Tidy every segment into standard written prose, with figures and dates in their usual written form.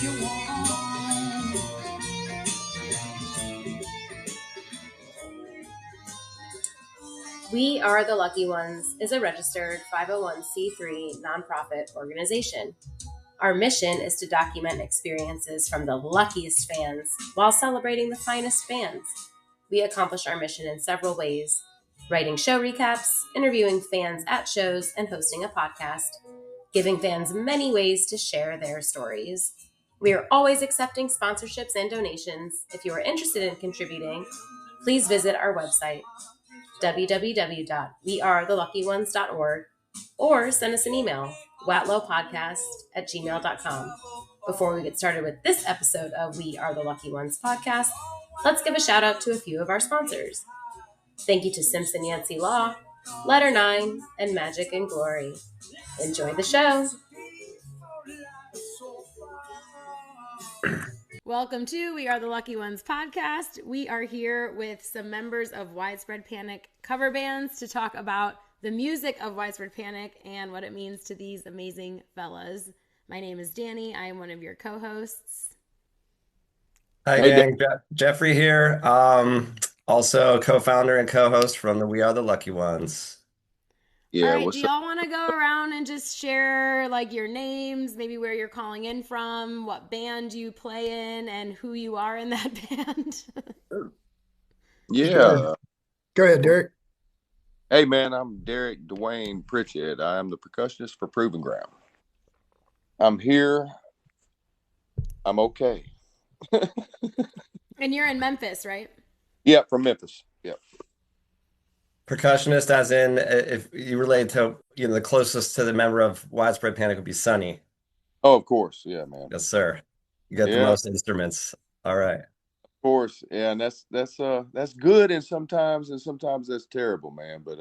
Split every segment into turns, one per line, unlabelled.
you want.
We Are the Lucky Ones is a registered 501c3 nonprofit organization. Our mission is to document experiences from the luckiest fans while celebrating the finest fans. We accomplish our mission in several ways: writing show recaps, interviewing fans at shows, and hosting a podcast, giving fans many ways to share their stories. We are always accepting sponsorships and donations. If you are interested in contributing, please visit our website, www.wearetheluckyones.org, or send us an email, watlopodcast@gmail.com. Before we get started with this episode of We Are the Lucky Ones podcast, let's give a shout out to a few of our sponsors. Thank you to Simpson Yancey Law, Letter 9, and Magic and Glory. Enjoy the show. Welcome to We Are the Lucky Ones podcast. We are here with some members of Widespread Panic cover bands to talk about the music of Widespread Panic and what it means to these amazing fellas. My name is Dannie. I am one of your co-hosts.
Hi, gang. Jeffrey here. Also co-founder and co-host from the We Are the Lucky Ones.
Yeah. All right, do y'all want to go around and just share like your names, maybe where you're calling in from, what band you play in, and who you are in that band?
Yeah.
Go ahead, Derek.
Hey, man, I'm Derek Dwayne Pritchett. I am the percussionist for Proving Ground. I'm here. I'm okay.
And you're in Memphis, right?
Yeah, from Memphis. Yep.
Percussionist, as in, if you relate to, the closest to the member of Widespread Panic would be Sonny.
Oh, of course. Yeah, man.
Yes, sir. You got the most instruments. All right.
Of course. Yeah, and that's good, and sometimes that's terrible, man. But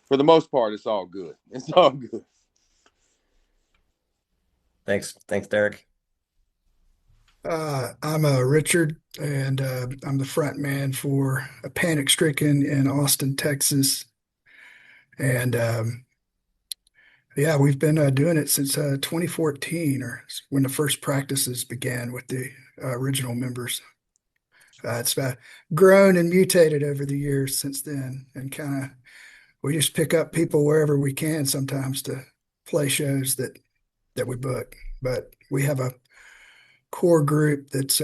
for the most part, it's all good. It's all good.
Thanks, Derek.
I'm Richard, and I'm the front man for Panic Stricken in Austin, Texas. And we've been doing it since 2014, or when the first practices began with the original members. It's grown and mutated over the years since then, and we just pick up people wherever we can sometimes to play shows that we book. But we have a core group that's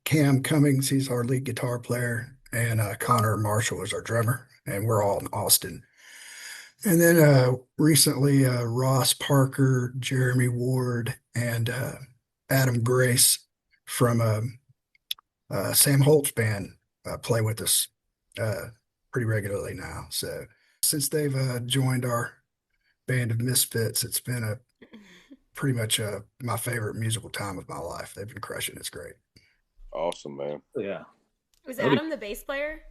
Cam Cummings, he's our lead guitar player, and Connor Marshall is our drummer, and we're all in Austin. And then recently Ross Parker, Jeremy Ward, and Adam Grace from Sam Holt's band play with us pretty regularly now. So since they've joined our band of misfits, it's been pretty much my favorite musical time of my life. They've been crushing. It's great.
Awesome, man.
Yeah.
Was Adam the bass player?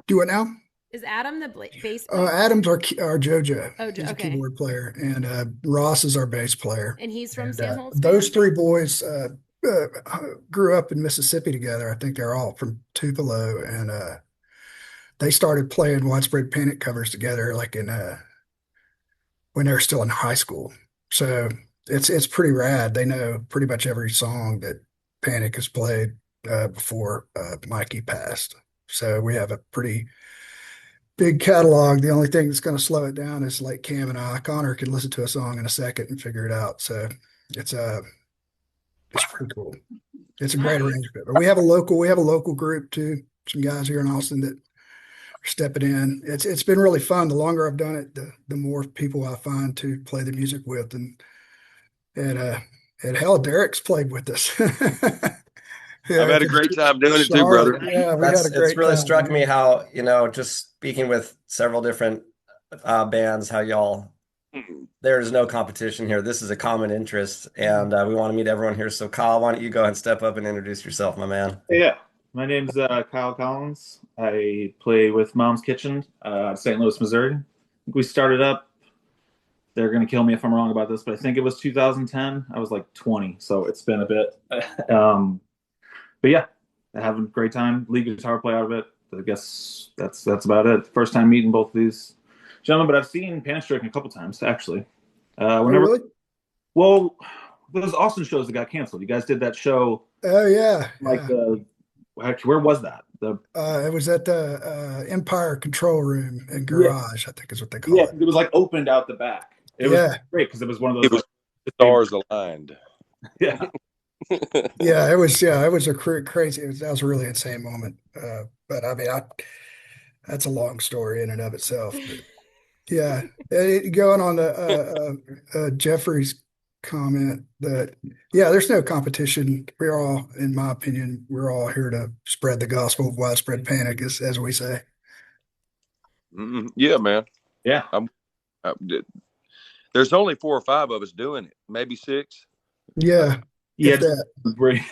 Do it now?
Is Adam the bass player?
Adam's our JoJo.
Oh,
he's a
okay.
keyboard player, and Ross is our bass player.
And he's from Sam Holt's
Those
band?
three boys grew up in Mississippi together. I think they're all from Tupelo, and they started playing Widespread Panic covers together like in when they were still in high school. So it's pretty rad. They know pretty much every song that Panic has played before Mikey passed. So we have a pretty big catalog. The only thing that's going to slow it down is like Cam and I. Connor can listen to a song in a second and figure it out. So it's pretty cool. It's a great arrangement. But we have a local group too. Some guys here in Austin that are stepping in. It's been really fun. The longer I've done it, the more people I find to play the music with, and hell, Derek's played with us.
Yeah, I've had a great time doing it too, brother.
Yeah, we had a great
It's really
time.
struck me how, just speaking with several different bands, how there's no competition here. This is a common interest, and we want to meet everyone here. So Kyle, why don't you go ahead and step up and introduce yourself, my man?
Yeah. My name's Kyle Collins. I play with Mom's Kitchen, St. Louis, Missouri. We started up, they're going to kill me if I'm wrong about this, but I think it was 2010. I was like 20, so it's been a bit. But yeah, having a great time. Lead guitar play out of it. I guess that's about it. First time meeting both of these gentlemen, but I've seen Panic Stricken a couple times actually.
Really?
Well, those Austin shows that got canceled. You guys did that show.
Oh yeah,
Like
yeah.
where was that?
It was at the Empire Control Room and
Yeah,
Garage, I think is what they
yeah.
call it.
It was like opened out the back. It was
Yeah,
great because it was one of those
It was
like
stars aligned.
yeah.
yeah. It was yeah. It was a crazy. That was a really insane moment. But I mean, that's a long story in and of itself. But yeah, going on the Jeffrey's comment that yeah, there's no competition. We're all, in my opinion, we're all here to spread the gospel of widespread panic, as we say.
Yeah, man.
Yeah.
There's only 4 or 5 of us doing it, maybe 6.
Yeah,
Yeah,
if that.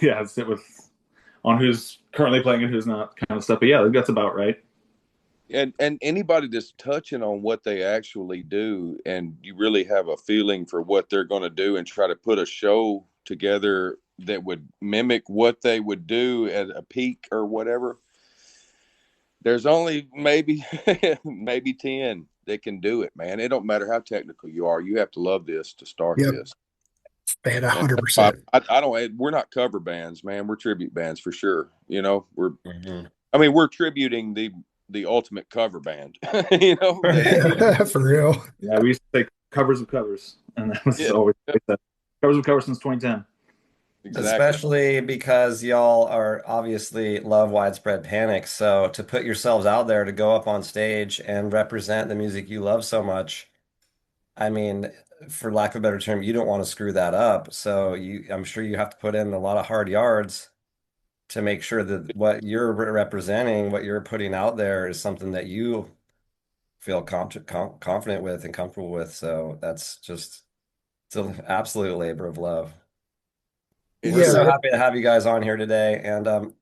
yeah, sit with on who's currently playing and who's not, kind of stuff. But yeah, that's about right.
And anybody that's touching on what they actually do, and you really have a feeling for what they're going to do, and try to put a show together that would mimic what they would do at a peak or whatever. There's only maybe 10 that can do it, man. It don't matter how technical you are. You have to love this to start
Yep.
this.
Man,
And
100%.
I don't. We're not cover bands, man. We're tribute bands for sure. You know,
Mhm.
I mean, we're tributing the ultimate cover band. You know,
For real.
Yeah, we used to say covers of covers, and that was
Yeah.
always covers of covers since 2010.
exactly.
Especially because y'all are obviously love widespread panic. So to put yourselves out there to go up on stage and represent the music you love so much, I mean, for lack of a better term, you don't want to screw that up. So I'm sure you have to put in a lot of hard yards to make sure that what you're representing, what you're putting out there is something that you feel confident with and comfortable with. So that's just, it's an absolute labor of love. We're
Yeah,
so happy to have you guys on here today. And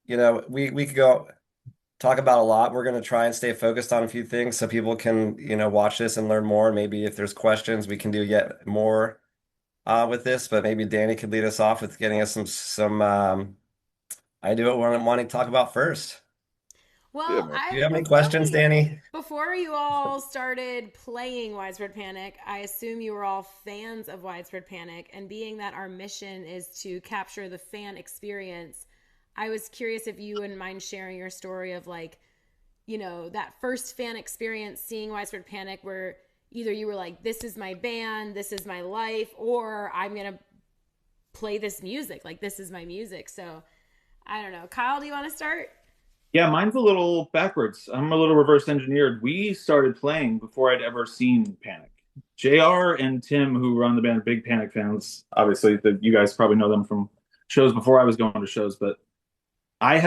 you know, we could go talk about a lot. We're going to try and stay focused on a few things so people can, you know, watch this and learn more. Maybe if there's questions, we can do yet more with this, but maybe Danny could lead us off with getting us some I do what we're wanting to talk about first.
Well,
Yeah, man.
Do you have any questions, Danny?
Before you all started playing Widespread Panic, I assume you were all fans of Widespread Panic. And being that our mission is to capture the fan experience, I was curious if you wouldn't mind sharing your story of, like, you know, that first fan experience seeing Widespread Panic where either you were like, this is my band, this is my life, or I'm going to play this music. Like, this is my music. So I don't know. Kyle, do you want to start?
Yeah, mine's a little backwards. I'm a little reverse engineered. We started playing before I'd ever seen Panic. JR and Tim, who run the band, are big Panic fans. Obviously, you guys probably know them from shows before I was going to shows. But I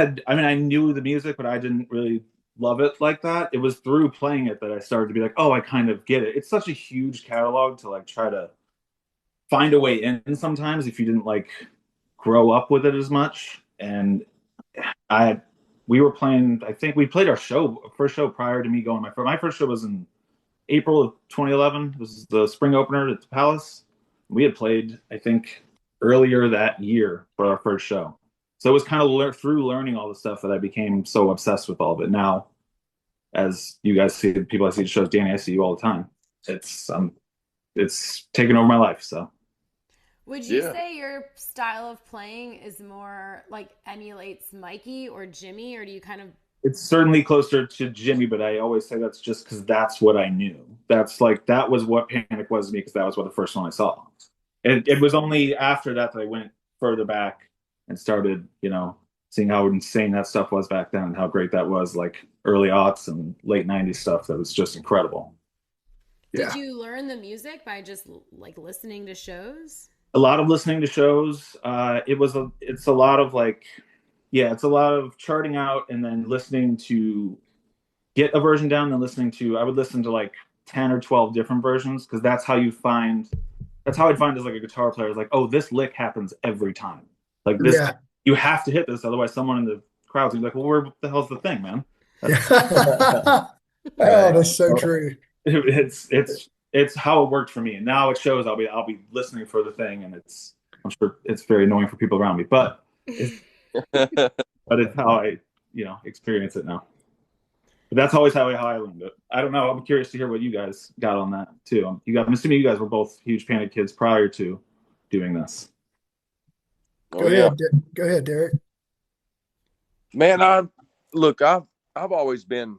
knew the music, but I didn't really love it like that. It was through playing it that I started to be like, oh, I kind of get it. It's such a huge catalog to like try to find a way in sometimes if you didn't like grow up with it as much. And we were playing, I think we played our first show prior to me going. My first show was in April of 2011. This is the spring opener at the Palace. We had played, I think, earlier that year for our first show. So it was kind of through learning all the stuff that I became so obsessed with all of it. Now, as you guys see, the people I see at shows, Danny, I see you all the time. It's taken over my life. So.
Would you say your style of playing is more like emulates Mikey or Jimmy, or do you kind of?
It's certainly closer to Jimmy, but I always say that's just because that's what I knew. That was what Panic was to me because that was what the first one I saw. It was only after that I went further back and started, you know, seeing how insane that stuff was back then and how great that was, like early aughts and late 90s stuff that was just incredible.
Did you learn the music by just like listening to shows?
A lot of listening to shows. It's a lot of charting out and then listening to get a version down, then I would listen to like 10 or 12 different versions because that's how I'd find as like a guitar player is like, oh, this lick happens every time. Like this, you have to hit this, otherwise someone in the crowd's gonna be like, well, where the hell's the thing, man?
Oh, that's so true.
It's how it worked for me. And now it shows I'll be listening for the thing, and I'm sure it's very annoying for people around me, but it's how I, you know, experience it now. But that's always how I learned it. I don't know. I'm curious to hear what you guys got on that too. I'm assuming you guys were both huge Panic kids prior to doing this?
Go ahead. Go ahead, Derek.
Man, I've always been,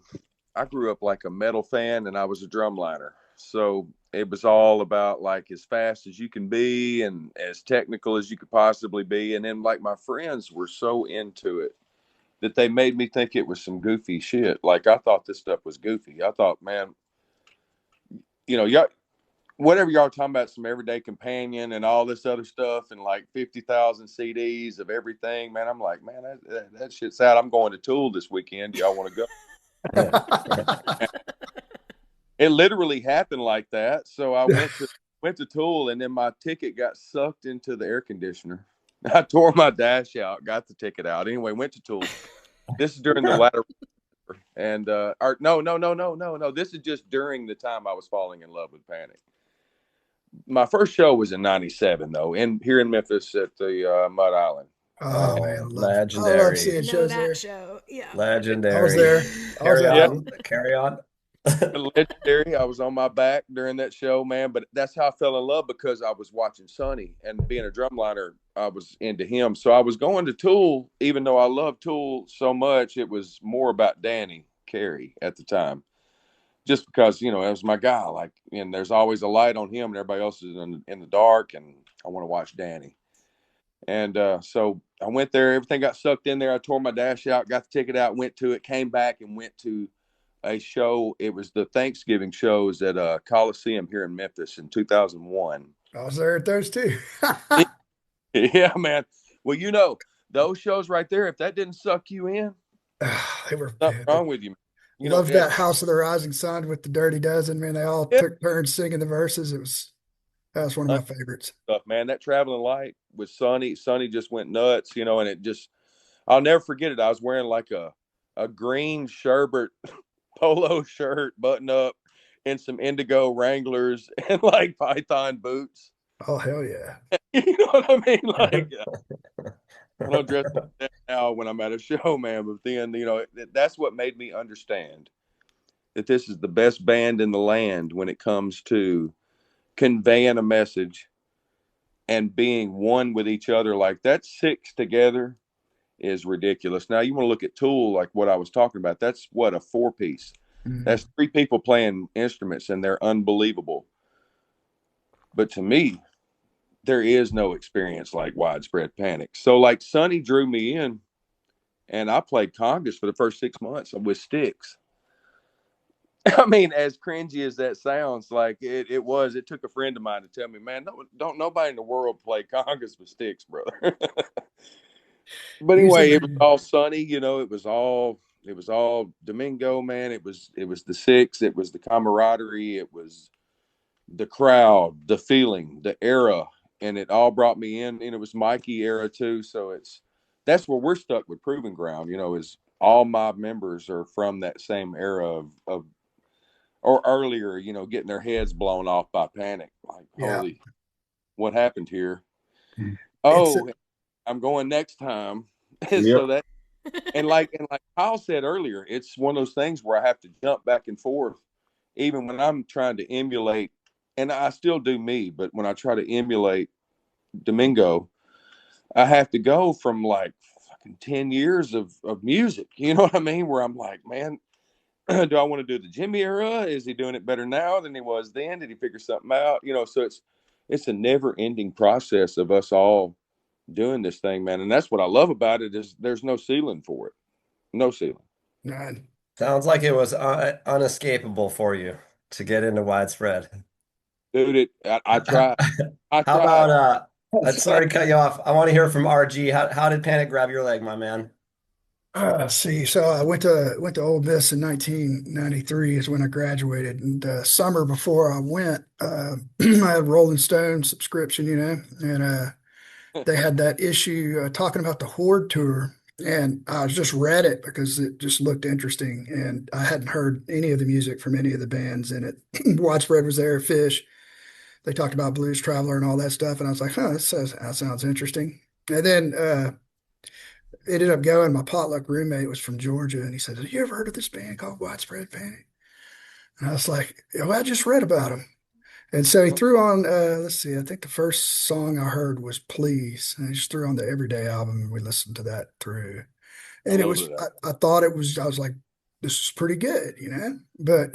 I grew up like a metal fan, and I was a drumliner. So it was all about like as fast as you can be and as technical as you could possibly be. And then like my friends were so into it that they made me think it was some goofy shit. Like I thought this stuff was goofy. I thought, man, y'all, whatever y'all talking about, some Everyday Companion and all this other stuff, and like 50,000 CDs of everything, man. I'm like, man, that shit's out. I'm going to Tool this weekend. Do y'all want to go? It literally happened like that. So I went to Tool, and then my ticket got sucked into the air conditioner. I tore my dash out, got the ticket out. Anyway, went to Tool. This is during the latter, and no. This is just during the time I was falling in love with Panic. My first show was in '97, though, here in Memphis at the Mud Island.
Oh man,
legendary!
I love seeing shows there.
Show, yeah,
legendary.
I was there.
Carry on.
Legendary. I was on my back during that show, man. But that's how I fell in love, because I was watching Sonny, and being a drumliner, I was into him. So I was going to Tool, even though I loved Tool so much. It was more about Dannie Carey at the time, just because it was my guy. Like, and there's always a light on him, and everybody else is in the dark, and I want to watch Dannie. And so I went there. Everything got sucked in there. I tore my dash out, got the ticket out, went to it, came back, and went to a show. It was the Thanksgiving shows at Coliseum here in Memphis in 2001.
I was there at those too.
Yeah, man. Well, those shows right there, if that didn't suck you in,
they were
nothing wrong with you.
Loved that House of the Rising Sun with the Dirty Dozen, man. They all took turns singing the verses. That was one of my favorites.
Stuff, man. That Traveling Light with Sonny just went nuts, and it just, I'll never forget it. I was wearing like a green sherbet polo shirt, button up, and some indigo Wranglers and like Python boots.
Oh hell yeah!
You know what I mean? Like, I don't dress like that now when I'm at a show, man. But then, that's what made me understand that this is the best band in the land when it comes to conveying a message and being one with each other. Like that six together is ridiculous. Now you want to look at Tool, like what I was talking about. That's what, a 4-piece. Mm-hmm. That's 3 people playing instruments, and they're unbelievable. But to me, there is no experience like Widespread Panic. So like Sonny drew me in, and I played congas for the first 6 months with sticks. I mean, as cringy as that sounds, like it took a friend of mine to tell me, man, don't nobody in the world play congas with sticks, brother. But anyway, it was all Sonny, it was all Domingo, man. It was the six, it was the camaraderie, it was the crowd, the feeling, the era, and it all brought me in. And it was Mikey era too. So that's where we're stuck with Proving Ground, is all my members are from that same era of or earlier, getting their heads blown off by Panic. Like, holy, what happened here? I'm going next time. Yep. So that, and like Kyle said earlier, it's one of those things where I have to jump back and forth, even when I'm trying to emulate, and I still do me, but when I try to emulate Domingo, I have to go from like fucking 10 years of music. You know what I mean? Where I'm like, man, do I want to do the Jimmy era? Is he doing it better now than he was then? Did he figure something out? So it's a never ending process of us all doing this thing, man. And that's what I love about it, is there's no ceiling for it. No ceiling.
None.
Sounds like it was unescapable for you to get into Widespread.
Dude, I tried.
How about, sorry to cut you off. I want to hear from RG. How did Panic grab your leg, my man?
See, so I went to Ole Miss in 1993 is when I graduated, and summer before I went, I had a Rolling Stone subscription, and they had that issue talking about the Horde tour, and I just read it because it just looked interesting, and I hadn't heard any of the music from any of the bands in it. Widespread was there, Fish. They talked about Blues Traveler and all that stuff, and I was like, that sounds interesting. And then ended up going, my potluck roommate was from Georgia, and he said, have you ever heard of this band called Widespread Panic? And I was like, I just read about them. And so he threw on, let's see, I think the first song I heard was Please. And he just threw on the Everyday album and we listened to that through. And it
love
was,
that.
I thought it was, I was like, this is pretty good, you know? But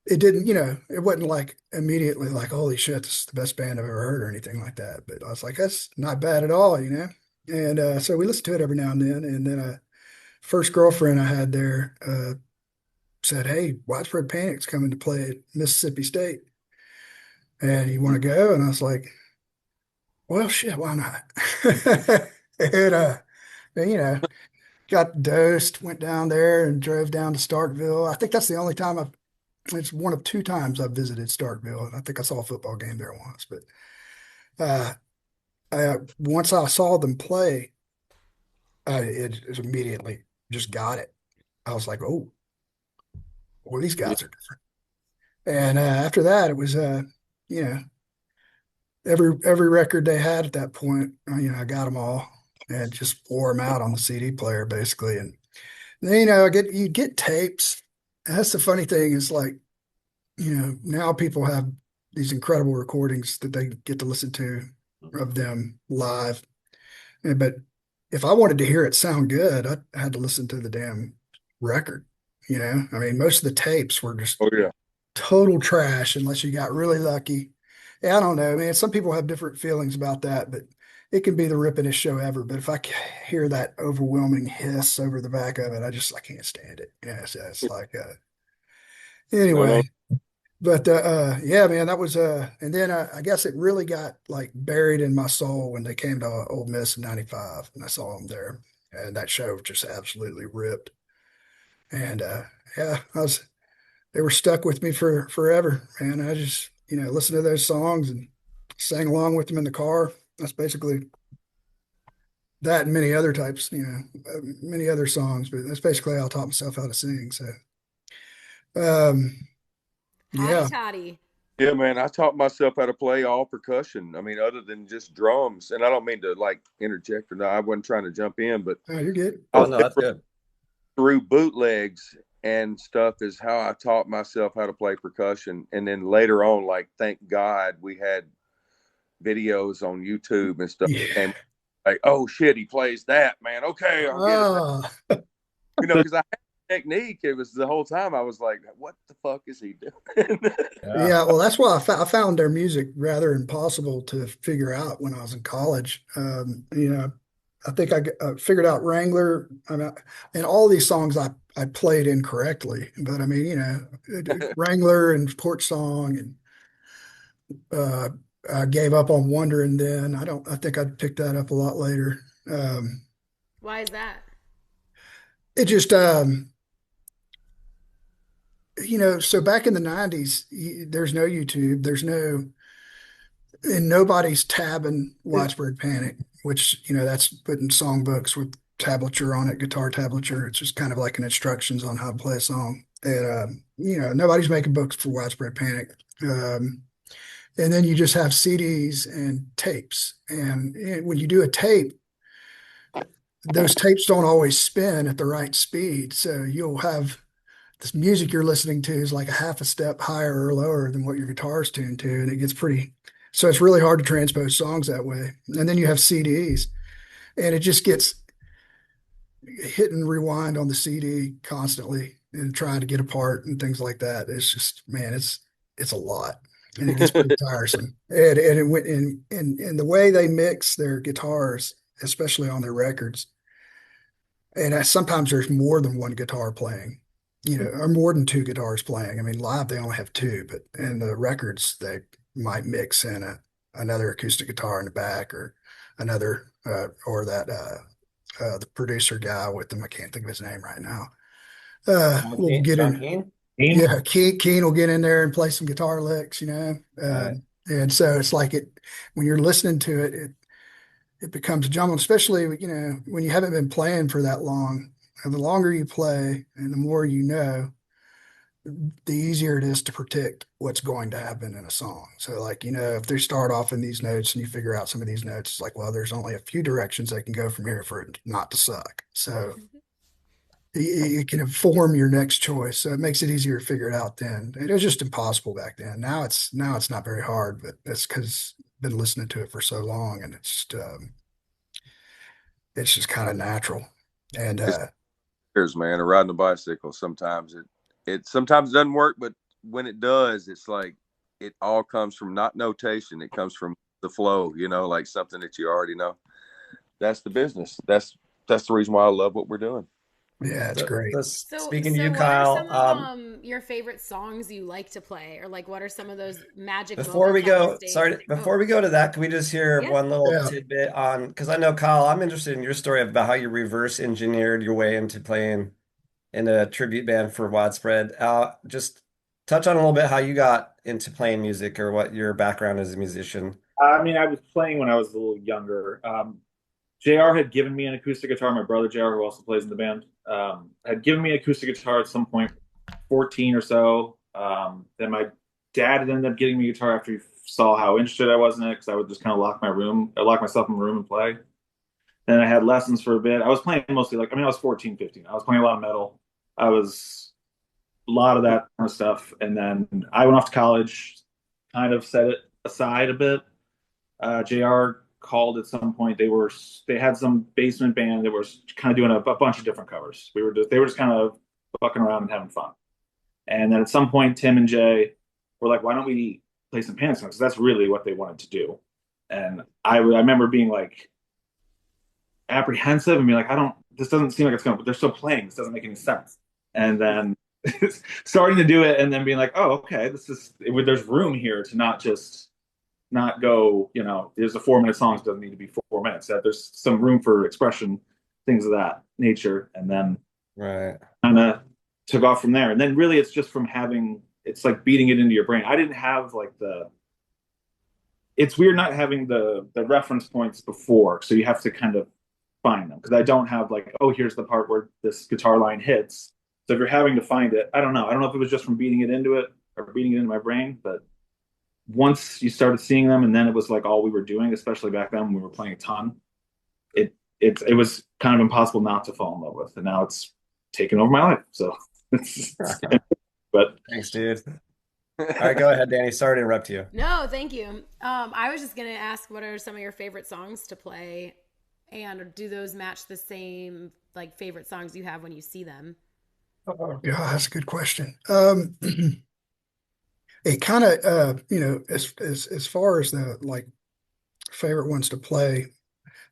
it didn't, you know, it wasn't like immediately like, holy shit, this is the best band I've ever heard or anything like that. But I was like, that's not bad at all, you know? And so we listened to it every now and then. And then first girlfriend I had there said, hey, Widespread Panic's coming to play at Mississippi State. And you want to go? And I was like, well, shit, why not? And, you know, got dosed, went down there and drove down to Starkville. I think that's the only time it's one of two times I've visited Starkville. I think I saw a football game there once, but uh, once I saw them play, it immediately just got it. I was like, oh, well, these
Yeah.
guys are different. And after that, it was, you know, every record they had at that point, you know, I got them all and just wore them out on the CD player basically. And then, you know, you get tapes. That's the funny thing is like, you know, now people have these incredible recordings that they get to listen to of them live. But if I wanted to hear it sound good, I had to listen to the damn record. You know, I mean, most of the tapes were just
Oh yeah.
total trash unless you got really lucky. Yeah, I don't know, man. Some people have different feelings about that, but it can be the rippingest show ever. But if I hear that overwhelming hiss over the back of it, I can't stand it. Yeah, it's like
No.
anyway. But yeah, man, that was and then I guess it really got like buried in my soul when they came to Ole Miss in '95 and I saw them there. And that show just absolutely ripped. And yeah, they were stuck with me for forever. And I just, you know, listened to those songs and sang along with them in the car. That's basically that and many other types, you know, many other songs, but that's basically how I taught myself how to sing. So um
Hottie
yeah.
toddy.
Yeah, man, I taught myself how to play all percussion. I mean, other than just drums. And I don't mean to like interject or not. I wasn't trying to jump in, but
Oh, you're good.
Oh, no, that's good.
through bootlegs and stuff is how I taught myself how to play percussion. And then later on, like, thank God we had videos on YouTube and stuff
Yeah.
that came like, oh shit, he plays that, man. Okay, I'll get it now.
Ah.
You know, because I had technique. It was the whole time I was like, what the fuck is he doing?
Yeah, well, that's why I found their music rather impossible to figure out when I was in college. You know, I think I figured out Wrangler, I mean, and all these songs I played incorrectly. But I mean, you know, Wrangler and Porch Song, and uh, I gave up on Wondering. Then I think I picked that up a lot later.
Why is that?
It just you know, so back in the '90s, there's no YouTube, and nobody's tabbing Widespread Panic, which, you know, that's putting songbooks with tablature on it, guitar tablature. It's just kind of like an instructions on how to play a song. And, you know, nobody's making books for Widespread Panic. And then you just have CDs and tapes. And when you do a tape, those tapes don't always spin at the right speed. So you'll have this music you're listening to is like a half a step higher or lower than what your guitar is tuned to. And it gets so it's really hard to transpose songs that way. And then you have CDs and it just gets hit and rewind on the CD constantly and trying to get apart and things like that. It's just, man, it's a lot and it gets pretty tiresome. And it went in the way they mix their guitars, especially on their records. And sometimes there's more than one guitar playing, you know, or more than two guitars playing. I mean, live they only have two, but in the records they might mix in another acoustic guitar in the back or another or that the producer guy with them. I can't think of his name right now. We'll get
John
in.
Keane?
Yeah, Keen will get in there and play some guitar licks, you know.
Right.
And so it's like when you're listening to it becomes jumbled, especially, you know, when you haven't been playing for that long. And the longer you play and the more you know, the easier it is to predict what's going to happen in a song. So like, you know, if they start off in these notes and you figure out some of these notes, it's like, well, there's only a few directions they can go from here for it not to suck. So you can inform your next choice. So it makes it easier to figure it out then. It was just impossible back then. Now it's not very hard, but that's because I've been listening to it for so long, and it's just kind of natural. And
It's years, man. Or riding a bicycle. Sometimes it sometimes doesn't work, but when it does, it's like it all comes from not notation. It comes from the flow, like something that you already know. That's the business. That's the reason why I love what we're doing.
yeah, it's great.
Speaking to you,
What are some
Kyle,
of your favorite songs you like to play, or like what are some of those magic
before we
moments on the
go,
stage?
sorry, before we go to that, can we just hear
Yeah.
one little
Yeah.
tidbit on, because I know, Kyle, I'm interested in your story about how you reverse engineered your way into playing in a tribute band for Widespread. Just touch on a little bit how you got into playing music or what your background as a musician.
I mean, I was playing when I was a little younger. JR had given me an acoustic guitar. My brother JR, who also plays in the band, had given me an acoustic guitar at some point, 14 or so. Then my dad had ended up getting me a guitar after he saw how interested I was in it, because I would just kind of lock myself in my room and play. Then I had lessons for a bit. I was playing mostly I was 14, 15. I was playing a lot of metal. I was a lot of that kind of stuff. And then I went off to college, kind of set it aside a bit. JR called at some point. They had some basement band that was kind of doing a bunch of different covers. They were just kind of fucking around and having fun. And then at some point, Tim and Jay were like, "Why don't we play some Panic songs?" Because that's really what they wanted to do. And I remember being like apprehensive and being like, this doesn't seem like it's going to, but they're still playing. This doesn't make any sense. And then starting to do it and then being like, oh, okay, there's room here to not go, there's a 4 minute song, so it doesn't need to be 4 minutes. That there's some room for expression, things of that nature. And then
Right.
kind of took off from there. And then really it's just from it's like beating it into your brain. I didn't have it's weird not having the reference points before. So you have to kind of find them, because I don't have here's the part where this guitar line hits. So if you're having to find it, I don't know if it was just from beating it into it or beating it into my brain, but once you started seeing them, and then it was like all we were doing, especially back then when we were playing a ton, it was kind of impossible not to fall in love with. And now it's taken over my life. So but
Thanks, dude. All right, go ahead, Danny. Sorry to interrupt you.
No, thank you. I was just gonna ask, what are some of your favorite songs to play, and do those match the same favorite songs you have when you see them?
Yeah, that's a good question. It kind of, as far as the favorite ones to play,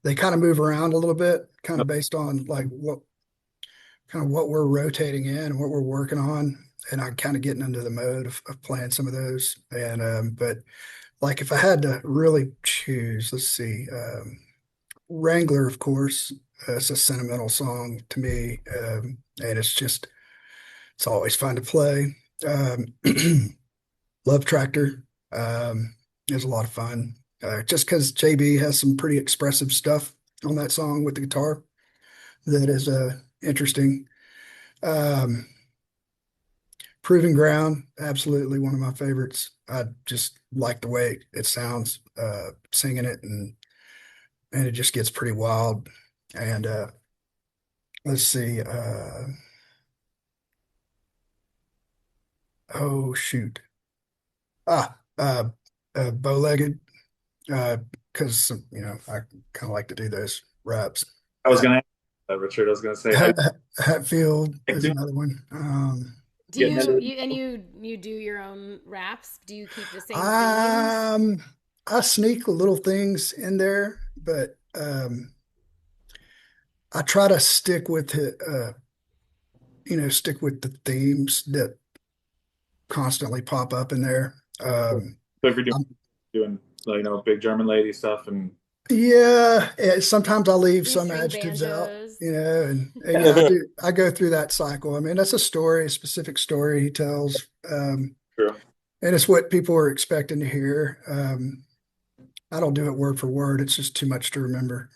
they kind of move around a little bit, kind of based on what we're rotating in and what we're working on. And I'm kind of getting into the mode of playing some of those. And but if I had to really choose, let's see, Wrangler, of course, it's a sentimental song to me, and it's always fun to play. Love Tractor is a lot of fun, just because JB has some pretty expressive stuff on that song with the guitar that is interesting. Proving Ground, absolutely one of my favorites. I just like the way it sounds, singing it, and it just gets pretty wild. And let's see. Oh shoot. Bow-legged, because I kind of like to do those raps.
I was going to Richard, I was going to say
Hatfield is another one.
Do you do your own raps? Do you keep the same themes?
I sneak little things in there, but I try to stick with it, stick with the themes that constantly pop up in there.
So if you're doing big German lady stuff, and
yeah, sometimes I leave some
string
adjectives
banjos.
out, and I go through that cycle. I mean, that's a specific story he tells,
true.
And it's what people are expecting to hear. I don't do it word for word; it's just too much to remember.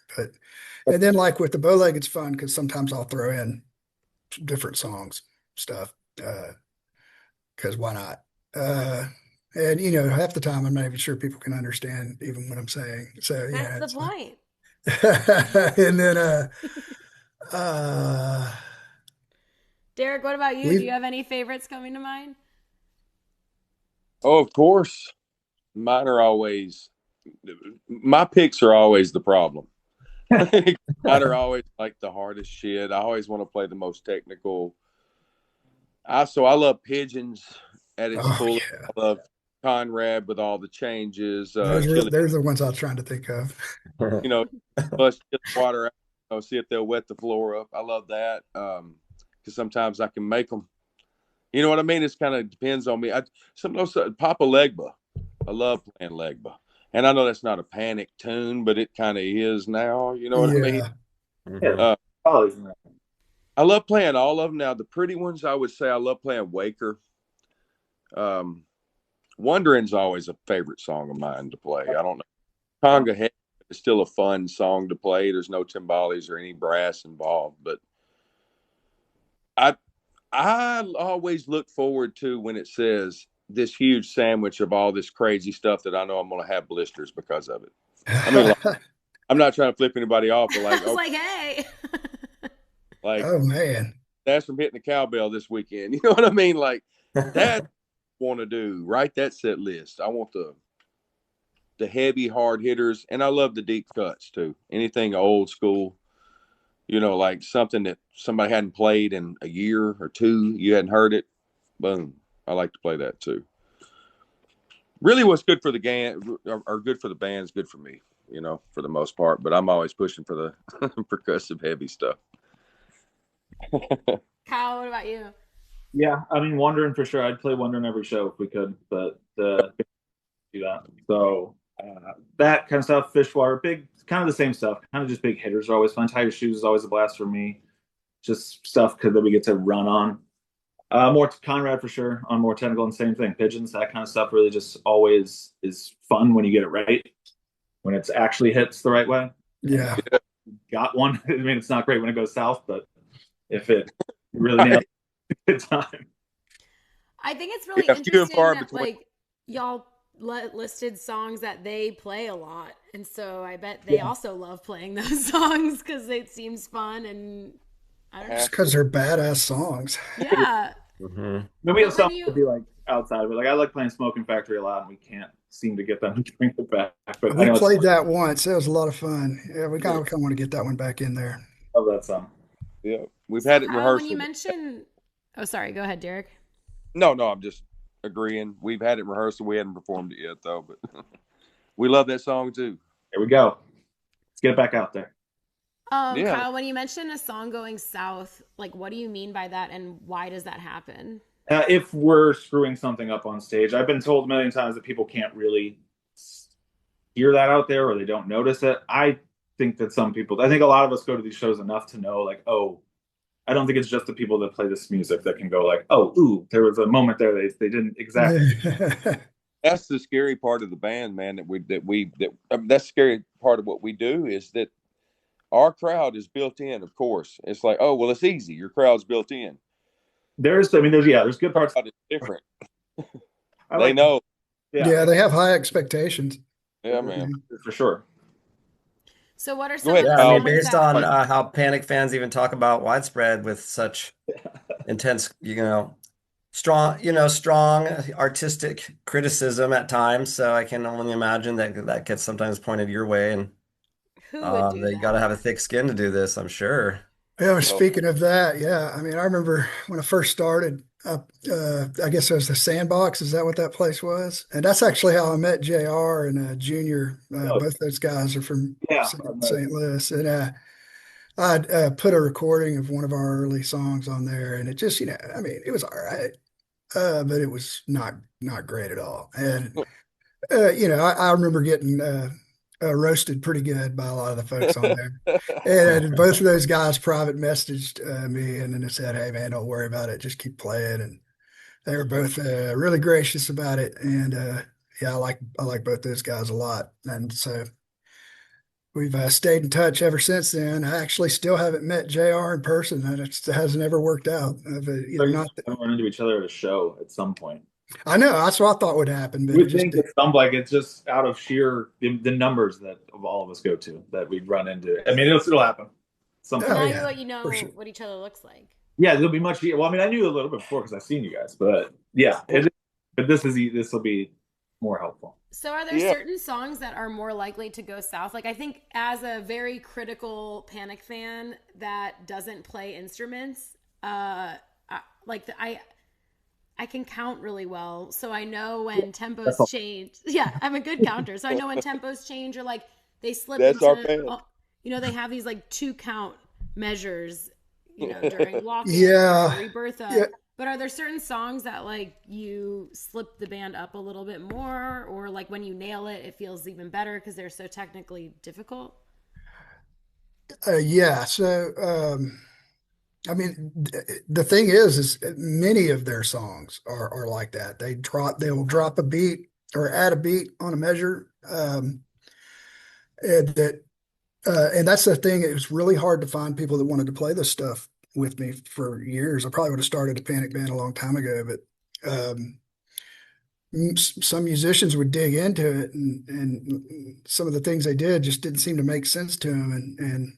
And then with the Bowleg, it's fun because sometimes I'll throw in different songs, stuff, because why not? And half the time I'm not even sure people can understand even what I'm saying. So yeah,
That's the point.
and then
Derek, what about you? Do you have any favorites coming to mind?
Oh, of course. Mine are always, my picks are always the problem. Mine are always like the hardest shit. I always want to play the most technical. I love Pigeons at its fullest.
Yeah.
I love Conrad with all the changes.
There's the ones I was trying to think of.
Plus get the water out, see if they'll wet the floor up. I love that because sometimes I can make them. You know what I mean? It's kind of depends on me. Sometimes Papa Legba. I love playing Legba. And I know that's not a Panic tune, but it kind of is now. You know what I mean?
Yeah.
I love playing all of them. Now, the pretty ones, I would say I love playing Waker. Wandering's always a favorite song of mine to play. I don't know. Conga Head is still a fun song to play. There's no timbales or any brass involved. But I always look forward to when it says this huge sandwich of all this crazy stuff that I know I'm going to have blisters because of it. I mean, like, I'm not trying to flip anybody off, but like,
I was like, hey,
like,
oh man,
that's from hitting the cowbell this weekend. You know what I mean? Like that. Want to do write that set list. I want the heavy hard hitters, and I love the deep cuts too. Anything old school, like something that somebody hadn't played in a year or two, you hadn't heard it. Boom. I like to play that too. Really, what's good for the game or good for the band is good for me, for the most part. But I'm always pushing for the percussive heavy stuff.
Kyle, what about you?
Yeah, I mean, Wondering for sure. I'd play Wondering every show if we could, but do that. So that kind of stuff, Fishwater, big, kind of the same stuff. Kind of just big hitters are always fun. Tie Your Shoes is always a blast for me. Just stuff that we get to run on. More Conrad for sure on more technical, and same thing. Pigeons, that kind of stuff really just always is fun when you get it right. When it actually hits the right way.
Yeah.
Got one. I mean, it's not great when it goes south, but if it really nails good time.
I think it's really interesting that like y'all listed songs that they play a lot, and so I bet they also love playing those songs because it seems fun, and I don't know.
Just because they're badass songs.
Yeah.
Maybe it's something to be like outside of it. Like I like playing Smoking Factory a lot, and we can't seem to get them to bring it back. But
we played that once. It was a lot of fun. Yeah, we kind of want to get that one back in there.
Love that song.
Yeah, we've had it rehearsed.
When you mentioned, oh, sorry, go ahead, Derek.
No, I'm just agreeing. We've had it rehearsed. We hadn't performed it yet, though. But we love that song too.
Here we go. Let's get it back out there.
Kyle, when you mentioned a song going south, like what do you mean by that, and why does that happen?
If we're screwing something up on stage, I've been told a million times that people can't really hear that out there, or they don't notice it. I think that some people, I think a lot of us go to these shows enough to know, like, oh, I don't think it's just the people that play this music that can go like, oh, ooh, there was a moment there they didn't exactly.
That's the scary part of the band, man. That's the scary part of what we do is that our crowd is built in. Of course, it's like, oh, well, it's easy. Your crowd's built in. There's good parts. It's different. They know.
Yeah, they have high expectations.
Yeah, man,
for sure.
So what are some of
the based on how Panic fans even talk about Widespread with such intense, strong artistic criticism at times. So I can only imagine that gets sometimes pointed your way, and
who would do that?
You got to have a thick skin to do this, I'm sure.
Yeah, speaking of that, yeah, I mean, I remember when I first started up, I guess it was the Sandbox. Is that what that place was? And that's actually how I met JR and Junior. Both those guys are from St. Louis. And I put a recording of one of our early songs on there, and it just, I mean, it was all right, but it was not great at all. And, I remember getting roasted pretty good by a lot of the folks on there. And both of those guys private messaged me and then they said, hey man, don't worry about it. Just keep playing. And they were both really gracious about it. And I like both those guys a lot. And so we've stayed in touch ever since then. I actually still haven't met JR in person, and it hasn't ever worked out.
Not run into each other at a show at some point.
I know that's what I thought would happen, but
it's just out of sheer the numbers that of all of us go to that we'd run into. I mean, it'll happen.
Now you know what each other looks like.
Yeah, it'll be much. Well, I mean, I knew a little bit before because I've seen you guys, but yeah, but this will be more helpful.
So are there certain songs that are more likely to go south? Like I think as a very critical Panic fan that doesn't play instruments, I can count really well, so I know when tempos change. Yeah, I'm a good counter, so I know when tempos change or like they slip into. They have these like 2 count measures, during walk in or rebirth of. Yeah. But are there certain songs that like you slip the band up a little bit more, or like when you nail it, it feels even better because they're so technically difficult?
Yeah. So, I mean, the thing is many of their songs are like that. They'll drop a beat or add a beat on a measure, and that's the thing. It was really hard to find people that wanted to play this stuff with me for years. I probably would have started a Panic band a long time ago, but some musicians would dig into it, and some of the things they did just didn't seem to make sense to them, and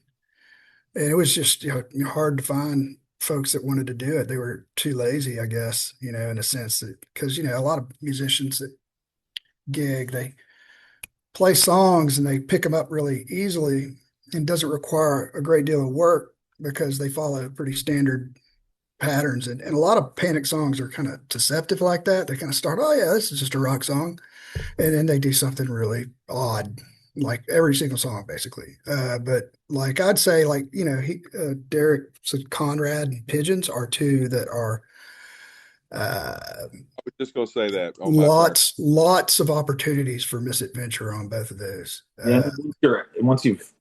it was just hard to find folks that wanted to do it. They were too lazy, I guess, in a sense that because a lot of musicians that gig, they play songs and they pick them up really easily and doesn't require a great deal of work because they follow pretty standard patterns. And a lot of Panic songs are kind of deceptive like that. They kind of start, oh yeah, this is just a rock song. And then they do something really odd, like every single song basically. But like I'd say like, Derek said Conrad and Pigeons are 2 that are,
I was just going to say that.
Lots of opportunities for misadventure on both of those.
Yeah, once you've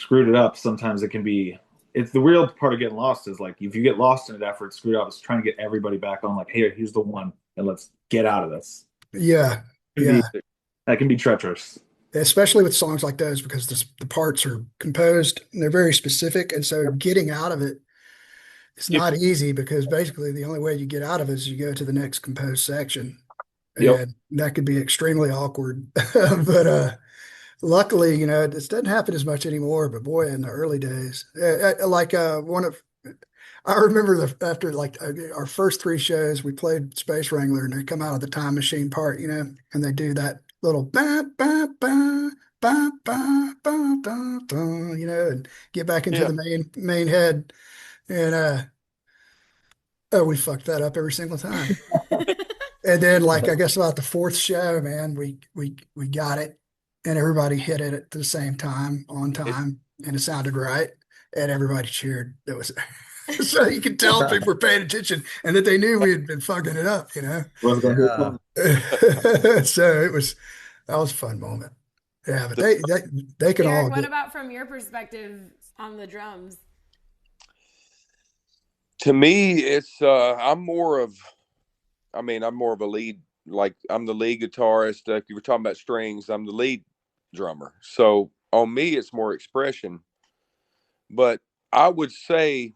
screwed it up, sometimes it can be. It's the real part of getting lost is like if you get lost in an effort, screwed up, is trying to get everybody back on. Like, hey, here's the one, and let's get out of this.
Yeah,
that can be treacherous,
especially with songs like those because the parts are composed and they're very specific, and so getting out of it. It's not easy because basically the only way you get out of it is you go to the next composed section. And that could be extremely awkward. But luckily, this doesn't happen as much anymore. But boy, in the early days, I remember after like our first 3 shows, we played Space Wrangler and they come out of the time machine part, and they do that little ba ba ba ba ba ba ba ba, and get back into the main head. And we fucked that up every single time. And then like I guess about the 4th show, man, we got it and everybody hit it at the same time, on time, and it sounded right. And everybody cheered. That was so you could tell people were paying attention and that they knew we had been fucking it up, So that was a fun moment. Yeah, but they can all.
What about from your perspective on the drums?
To me, it's I'm more of a lead. Like I'm the lead guitarist. If you were talking about strings, I'm the lead drummer. So on me, it's more expression. But I would say,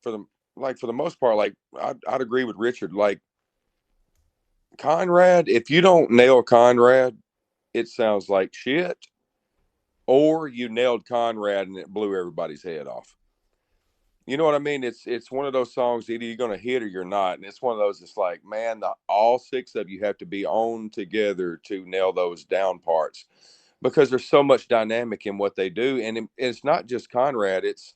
for the most part, like I'd agree with Richard. Like Conrad, if you don't nail Conrad, it sounds like shit. Or you nailed Conrad and it blew everybody's head off. You know what I mean? It's one of those songs either you're going to hit or you're not. And it's one of those, it's like, man, all 6 of you have to be on together to nail those down parts because there's so much dynamic in what they do. And it's not just Conrad. It's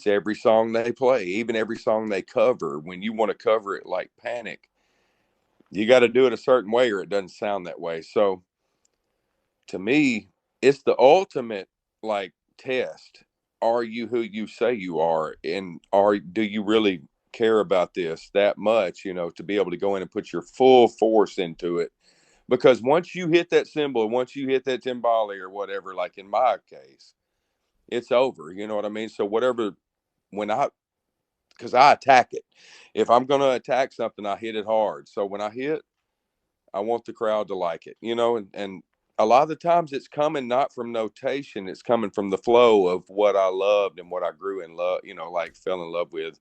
every song they play, even every song they cover. When you want to cover it like Panic, you got to do it a certain way or it doesn't sound that way. So to me, it's the ultimate like test. Are you who you say you are? And do you really care about this that much, to be able to go in and put your full force into it? Because once you hit that cymbal, once you hit that timbale or whatever, like in my case, it's over. You know what I mean? So because I attack it. If I'm going to attack something, I hit it hard. So when I hit, I want the crowd to like it, and a lot of the times it's coming not from notation. It's coming from the flow of what I loved and what I grew in love, like fell in love with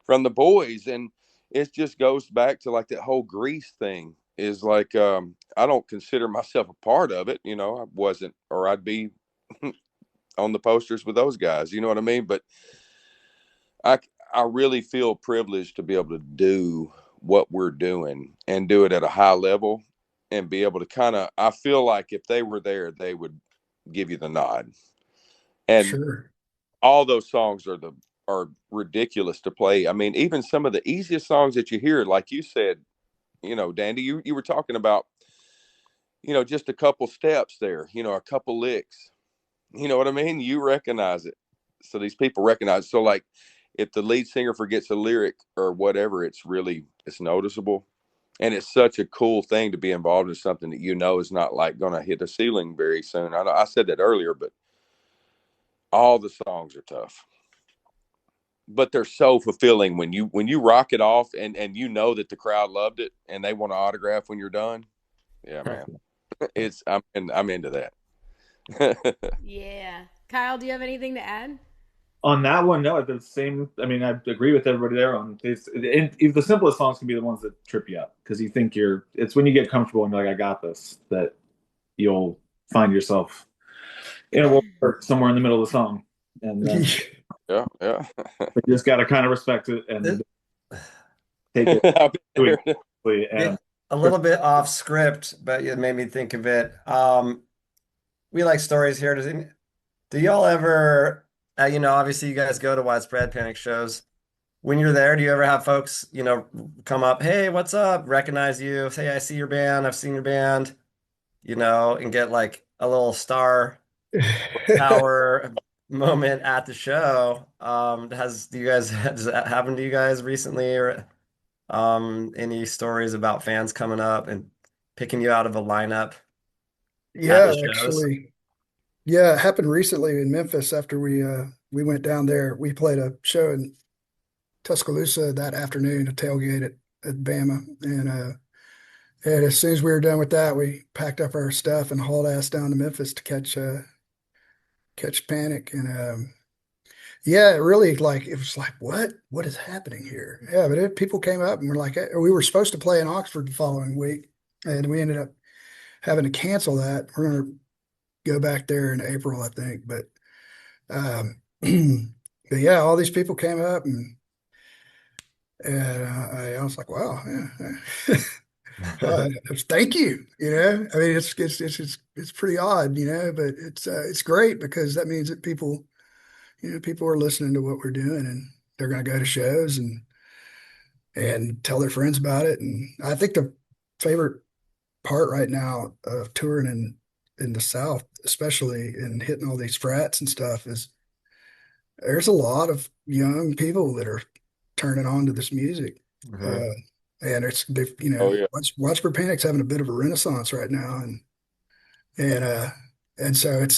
from the boys. And it just goes back to like that whole Grease thing is like, I don't consider myself a part of it. I wasn't, or I'd be on the posters with those guys. You know what I mean? But I really feel privileged to be able to do what we're doing and do it at a high level and be able to I feel like if they were there, they would give you the nod. And
Sure.
all those songs are ridiculous to play. I mean, even some of the easiest songs that you hear, like you said, Dandy, you were talking about, just a couple steps there, a couple licks. You know what I mean? You recognize it. So these people recognize. So like if the lead singer forgets a lyric or whatever, it's noticeable. And it's such a cool thing to be involved in something that is not like going to hit a ceiling very soon. I said that earlier, but all the songs are tough. But they're so fulfilling when you rock it off and that the crowd loved it and they want to autograph when you're done. Yeah, man. I'm into that.
Yeah. Kyle, do you have anything to add?
On that one, no, the same. I mean, I agree with everybody there on this. The simplest songs can be the ones that trip you up because you think it's when you get comfortable and you're like, I got this, that you'll find yourself in a world somewhere in the middle of the song. And
yeah.
You just got to kind of respect it and take it. And
a little bit off script, but it made me think of it. We like stories here. Do y'all ever, obviously you guys go to Widespread Panic shows. When you're there, do you ever have folks, come up, hey, what's up? Recognize you, say, I see your band, I've seen your band, and get like a little star power moment at the show. Has that happened to you guys recently, or any stories about fans coming up and picking you out of a lineup at
Yeah,
the shows?
actually, yeah, it happened recently in Memphis after we went down there. We played a show in Tuscaloosa that afternoon, a tailgate at Bama, and as soon as we were done with that, we packed up our stuff and hauled ass down to Memphis to catch Panic. And yeah, it really it was like, what is happening here? Yeah, but people came up and were like, we were supposed to play in Oxford the following week, and we ended up having to cancel that. We're going to go back there in April, I think. But but yeah, all these people came up and I was like, wow, yeah. Thank you. I mean, it's pretty odd, but it's great because that means that people are listening to what we're doing and they're going to go to shows and tell their friends about it. And I think the favorite part right now of touring in the South, especially in hitting all these frats and stuff, is there's a lot of young people that are turning on to this music.
Mm-hmm.
And
yeah.
Watchford Panic's having a bit of a renaissance right now. And so we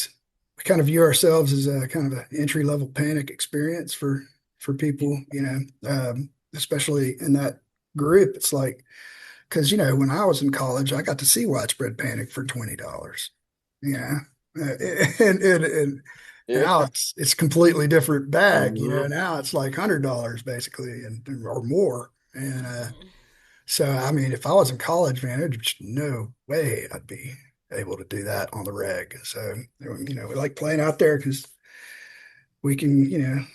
kind of view ourselves as a kind of an entry level Panic experience for people, especially in that group. It's like, because, when I was in college, I got to see Widespread Panic for $20, and now it's completely different bag,
Mm-hmm.
now it's like $100 basically or more. And so, I mean, if I was in college, man, there's just no way I'd be able to do that on the reg. So, we like playing out there because we can,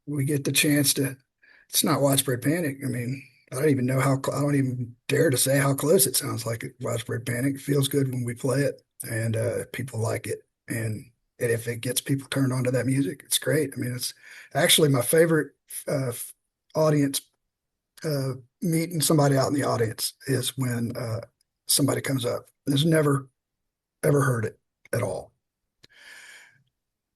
we get the chance it's not Widespread Panic. I mean, I don't even dare to say how close it sounds like Widespread Panic. It feels good when we play it and people like it. And if it gets people turned on to that music, it's great. I mean, it's actually my favorite audience meeting somebody out in the audience is when somebody comes up and has never ever heard it at all,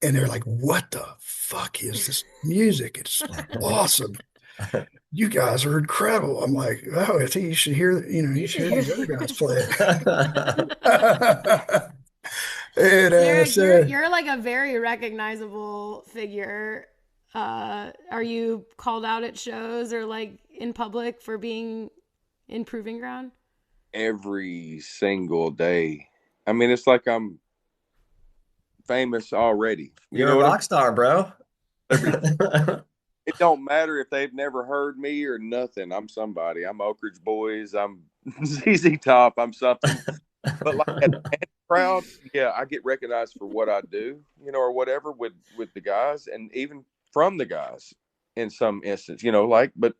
and they're like, "What the fuck is this music? It's awesome! You guys are incredible." I'm like, "Oh, I think you should hear. You should hear these other guys play it." And
Derek, you're like a very recognizable figure. Are you called out at shows or like in public for being in Proving Ground?
Every single day. I mean, it's like I'm famous already.
You're a rock star, bro.
It don't matter if they've never heard me or nothing. I'm somebody. I'm Oak Ridge Boys. I'm ZZ Top. I'm something. But like at the crowd, yeah, I get recognized for what I do, or whatever with the guys, and even from the guys. in some instance, but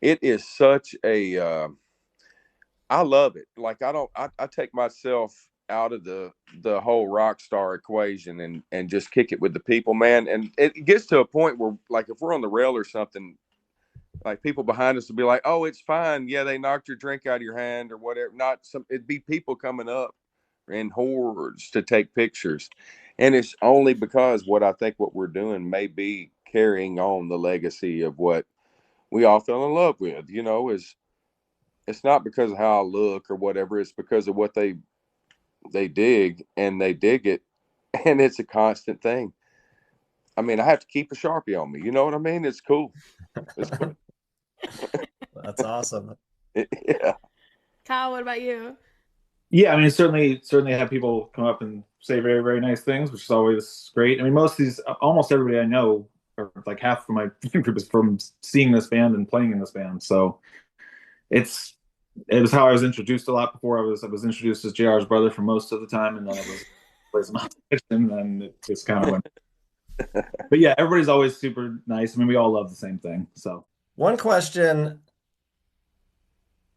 it is such a, I love it. Like, I take myself out of the whole rock star equation and just kick it with the people, man. And it gets to a point where, like, if we're on the rail or something, like, people behind us will be like, "Oh, it's fine. Yeah, they knocked your drink out of your hand or whatever." It'd be people coming up in hordes to take pictures. And it's only because what we're doing may be carrying on the legacy of what we all fell in love with, is it's not because of how I look or whatever. It's because of what they dig, and they dig it. And it's a constant thing. I mean, I have to keep a Sharpie on me. You know what I mean? It's cool. It's cool.
That's awesome.
Yeah.
Kyle, what about you?
Yeah, I mean, certainly have people come up and say very, very nice things, which is always great. I mean, almost everybody I know, or like half of my group, is from seeing this band and playing in this band. So it was how I was introduced a lot before. I was introduced as JR's brother for most of the time, and then it was and then it just kind of went. But yeah, everybody's always super nice. I mean, we all love the same thing. So
one question,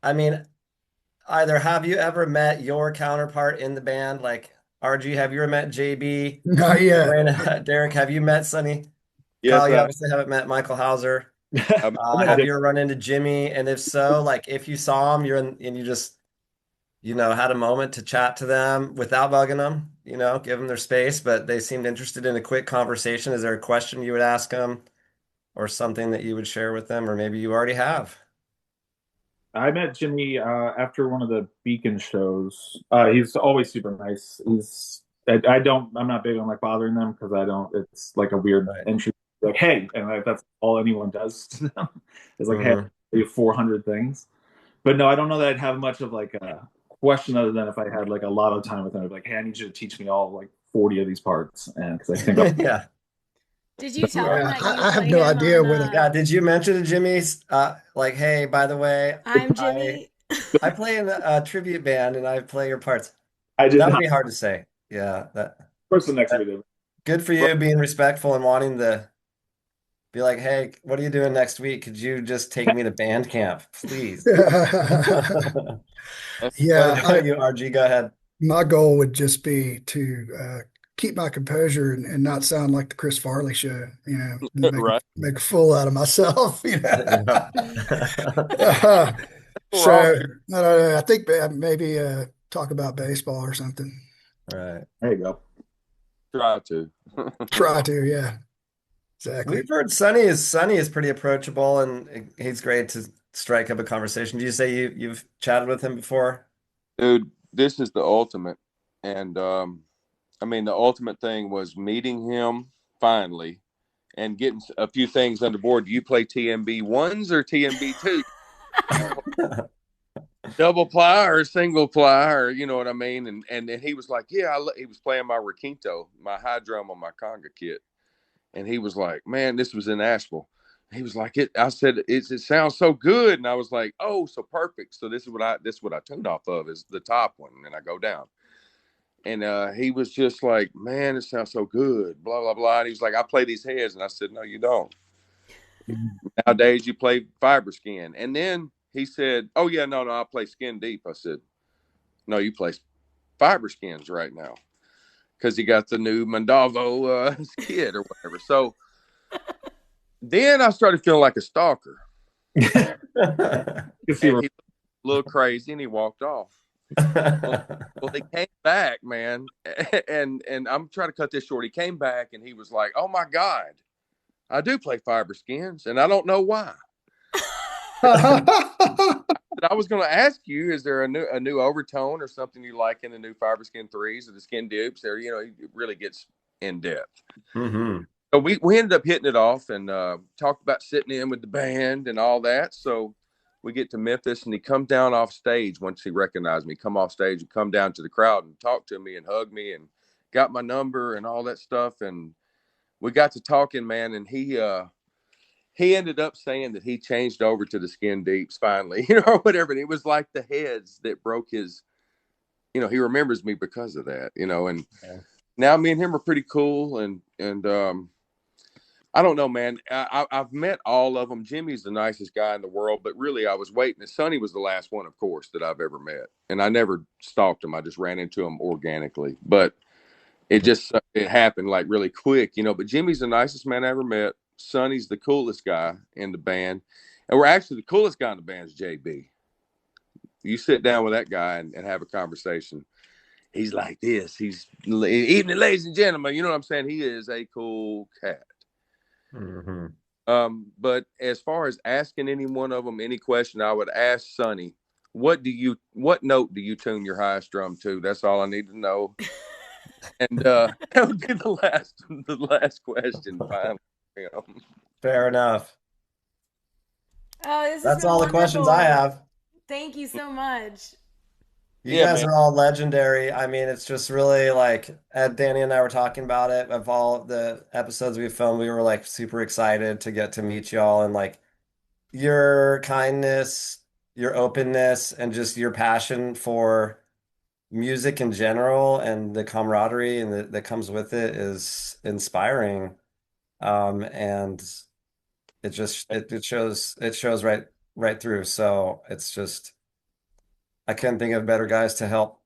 I mean, either have you ever met your counterpart in the band? Like, RG, have you ever met JB?
Not yet.
Derek, have you met Sonny?
Yes,
Kyle, you obviously haven't met Michael Hauser. Have you ever run into Jimmy? And if so, like, if you saw him, and you just, had a moment to chat to them without bugging them, give them their space, but they seemed interested in a quick conversation. Is there a question you would ask them, or something that you would share with them, or maybe you already have?
I met Jimmy after one of the Beacon shows. He's always super nice. I'm not big on like bothering them, because it's like a weird entry. Like, hey, and that's all anyone does to them. It's like, hey, you have 400 things. But no, I don't know that I'd have much of like a question, other than if I had like a lot of time with them. I'd be like, hey, I need you to teach me all like 40 of these parts, and because I think
yeah.
Did you tell him that
I have no idea what
Yeah, did you mention to Jimmy, like, hey, by the way,
I'm Jimmy.
I play in a tribute band and I play your parts?
I did.
That would be hard to say. Yeah,
person next to me.
Good for you, being respectful and wanting to be like, hey, what are you doing next week? Could you just take me to band camp, please?
Yeah.
What about you, RG? Go ahead.
My goal would just be to keep my composure and not sound like the Chris Farley show, make a fool out of myself, So I think maybe talk about baseball or something.
Right.
There you go.
Try
to, yeah. Exactly.
We've heard Sonny is pretty approachable, and he's great to strike up a conversation. Do you say you've chatted with him before?
Dude, this is the ultimate. And I mean, the ultimate thing was meeting him finally and getting a few things on the board. Do you play TMB ones or TMB two? Double ply or single ply, or you know what I mean? And he was like, yeah, he was playing my requinto, my high drum on my conga kit. And he was like, man, this was in Asheville. He was like, I said, it sounds so good. And I was like, oh, so perfect. So this is what I tuned off of, is the top one. And I go down. And he was just like, man, it sounds so good, blah, blah, blah. And he was like, I play these heads. And I said, no, you don't. Nowadays, you play fiber skin. And then he said, oh, yeah, no, I play skin deep. I said, no, you play fiber skins right now, because he got the new Mondavo kit or whatever. So then I started feeling like a stalker. And he looked a little crazy, and he walked off. Well, he came back, man, and I'm trying to cut this short. He came back, and he was like, "Oh my God, I do play fiber skins, and I don't know why." I was going to ask you, is there a new overtone or something you like in the new fiber skin threes or the skin dupes? There, it really gets in depth.
Mm-hmm.
So we ended up hitting it off and talked about sitting in with the band and all that. So we get to Memphis, and he comes down off stage once he recognized me. Come off stage and come down to the crowd and talk to me and hug me and got my number and all that stuff. And we got to talking, man. And he ended up saying that he changed over to the skin deeps finally, or whatever. And it was like the heads that broke his, he remembers me because of that, and now me and him are pretty cool. And I don't know, man. I've met all of them. Jimmy's the nicest guy in the world, but really I was waiting. Sonny was the last one, of course, that I've ever met. And I never stalked him. I just ran into him organically. But it happened like really quick, you know. But Jimmy's the nicest man I ever met. Sonny's the coolest guy in the band. And we're actually the coolest guy in the band is JB. You sit down with that guy and have a conversation. He's like this. He's evening, ladies and gentlemen. You know what I'm saying? He is a cool cat.
Mm-hmm.
But as far as asking any one of them any question, I would ask Sonny, what note do you tune your highest drum to? That's all I need to know. And that would be the last question. Finally, you know.
Fair enough.
Oh,
that's all wonderful. The questions I have.
Thank you so much.
You guys are all legendary. I mean, it's just really like Danny and I were talking about it. Of all the episodes we filmed, we were like super excited to get to meet y'all, and like your kindness, your openness, and just your passion for music in general and the camaraderie and that comes with it is inspiring. And it just it shows right through. So it's just, I couldn't think of better guys to help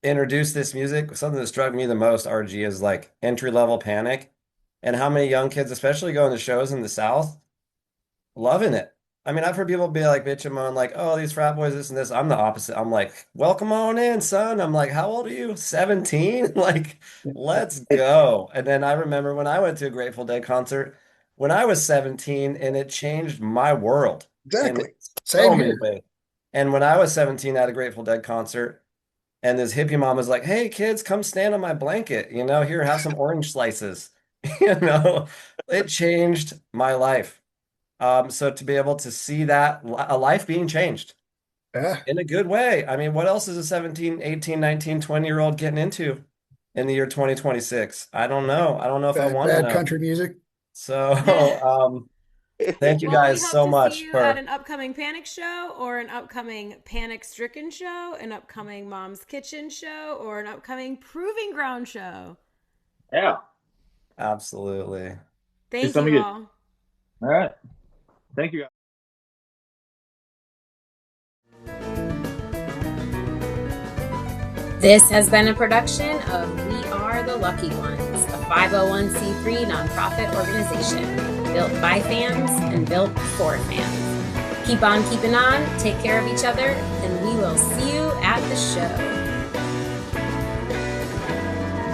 introduce this music. Something that struck me the most, RG, is like entry-level Panic, and how many young kids, especially going to shows in the South, loving it. I mean, I've heard people be like bitching on like, oh, these frat boys, this and this. I'm the opposite. I'm like, welcome on in, son. I'm like, how old are you? 17? Like, let's go. And then I remember when I went to a Grateful Dead concert when I was 17, and it changed my world.
Exactly. Same here.
And when I was 17 at a Grateful Dead concert, and this hippie mom was like, hey, kids, come stand on my blanket. You know, here, have some orange slices. You know, it changed my life. So to be able to see that, a life being changed in a good way. I mean, what else is a 17, 18, 19, 20-year-old getting into in the year 2026? I don't know. I don't know if I want to know.
Country music.
So thank you guys so much.
See you at an upcoming Panic show, or an upcoming Panic Stricken show, an upcoming Mom's Kitchen show, or an upcoming Proving Ground show.
Yeah.
Absolutely.
Thank you all.
All right. Thank you.
This has been a production of We Are the Lucky Ones, a 501c3 nonprofit organization built by fans and built for fans. Keep on keeping on, take care of each other, and we will see you at the show.